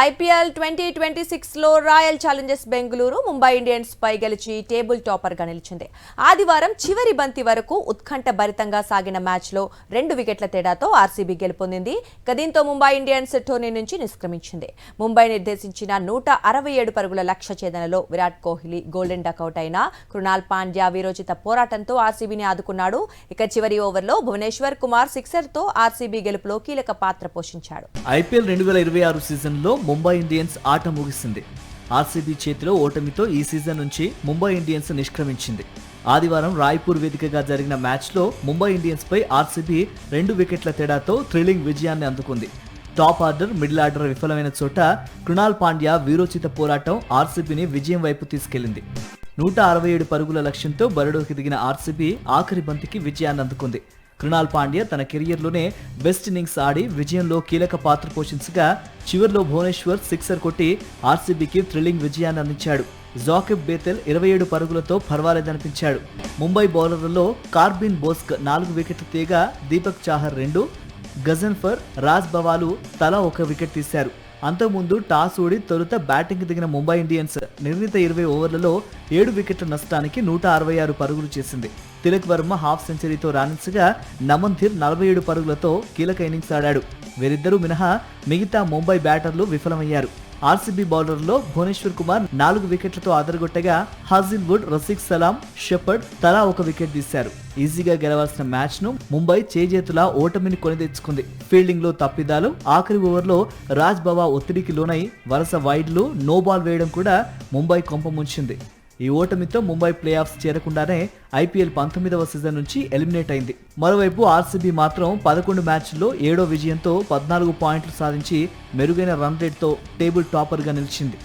IPL 2026లో Royal Challengers Bengaluru Mumbai Indians పై గెలిచి టేబుల్ టాపర్ గా నిలిచింది. ఆదివారం చివరి బంతి వరకు ఉత్కంఠ భరితంగా సాగిన మ్యాచ్లో 2 వికెట్ల తేడాతో ఆర్సీబీ గెలుపొందింది. దీంతో ముంబై ఇండియన్స్ టోర్నీ నుంచి నిష్క్రమించింది. ముంబై నిర్దేశించిన 167 పరుగుల లక్ష్య ఛేదనలో విరాట్ కోహ్లీ గోల్డెన్ డకౌట్ అయిన కృణాల్ పాండ్యా వీరోచిత పోరాటంతో ఆర్సీబీని ఆదుకున్నాడు. చివరి ఓవర్లో భువనేశ్వర్ కుమార్ సిక్సర్తో ఆర్సీబీ గెలుపులో కీలక పాత్ర పోషించాడు. ఐపీఎల్ 2026 సీజన్లో ముంబై ఇండియన్స్ ఆట ముగిసింది. ఆర్సీబీ చేతిలో ఓటమితో ఈ సీజన్ నుంచి ముంబై ఇండియన్స్ నిష్క్రమించింది. ఆదివారం రాయ్పూర్ వేదికగా జరిగిన మ్యాచ్లో ముంబై ఇండియన్స్ పై ఆర్సీబీ 2 వికెట్ల తేడాతో థ్రిల్లింగ్ విజయాన్ని అందుకుంది. టాప్ ఆర్డర్, మిడిల్ ఆర్డర్ విఫలమైన చోట కృణాల్ పాండ్యా వీరోచిత పోరాటం ఆర్సీబీని విజయం వైపు తీసుకెళ్లింది. 167 పరుగుల లక్ష్యంతో బరిలోకి దిగిన ఆర్సీబీ ఆఖరి బంతికి విజయాన్ని అందుకుంది. కృణాల్ పాండ్యా తన కెరియర్లోనే బెస్ట్ ఇన్నింగ్స్ ఆడి విజయంలో కీలక పాత్ర పోషించగా చివర్లో భువనేశ్వర్ సిక్సర్ కొట్టి ఆర్సీబీకి థ్రిల్లింగ్ విజయాన్ని అందించాడు. జాకిబ్ బేతెల్ 27 పరుగులతో పర్వాలేదనిపించాడు. ముంబై బౌలర్లలో కార్బిన్ బోస్క్ 4 వికెట్లు తీయగా దీపక్ చాహర్ 2, గజన్ఫర్, రాజ్ బవాలు తలా 1 వికెట్ తీశారు. అంతకుముందు టాస్ ఓడి తొలుత బ్యాటింగ్ దిగిన ముంబై ఇండియన్స్ నిర్ణీత 20 ఓవర్లలో 7 వికెట్ల నష్టానికి 166 పరుగులు చేసింది. తిలక్ వర్మ హాఫ్ సెంచరీతో రాణించగా నమన్థిర్ 47 పరుగులతో కీలక ఇన్నింగ్స్ ఆడాడు. వీరిద్దరూ మినహా మిగతా ముంబై బ్యాటర్లు విఫలమయ్యారు. ఆర్సీబీ బౌలర్లో భువనేశ్వర్ కుమార్ 4 వికెట్లతో అదరగొట్టగా Hazlewood, Rasikh Salam, Shepherd తలా 1 వికెట్ తీశారు. ఈజీగా గెలవాల్సిన మ్యాచ్ ను ముంబై చేజేతులా ఓటమిని కొని తెచ్చుకుంది. ఫీల్డింగ్ లో తప్పిదాలు, ఆఖరి ఓవర్లో రాజ్ బవా ఒత్తిడికి లోనై వరుస వైడ్లు, నో బాల్ వేయడం కూడా ముంబై కొంప ముంచింది. ఈ ఓటమితో ముంబై ప్లే ఆఫ్స్ చేరకుండానే ఐపీఎల్ 19వ సీజన్ నుంచి ఎలిమినేట్ అయింది. మరోవైపు ఆర్సీబీ మాత్రం 11 మ్యాచ్ల్లో 7వ విజయంతో 14 పాయింట్లు సాధించి మెరుగైన రన్ రేట్తో టేబుల్ టాపర్గా నిలిచింది.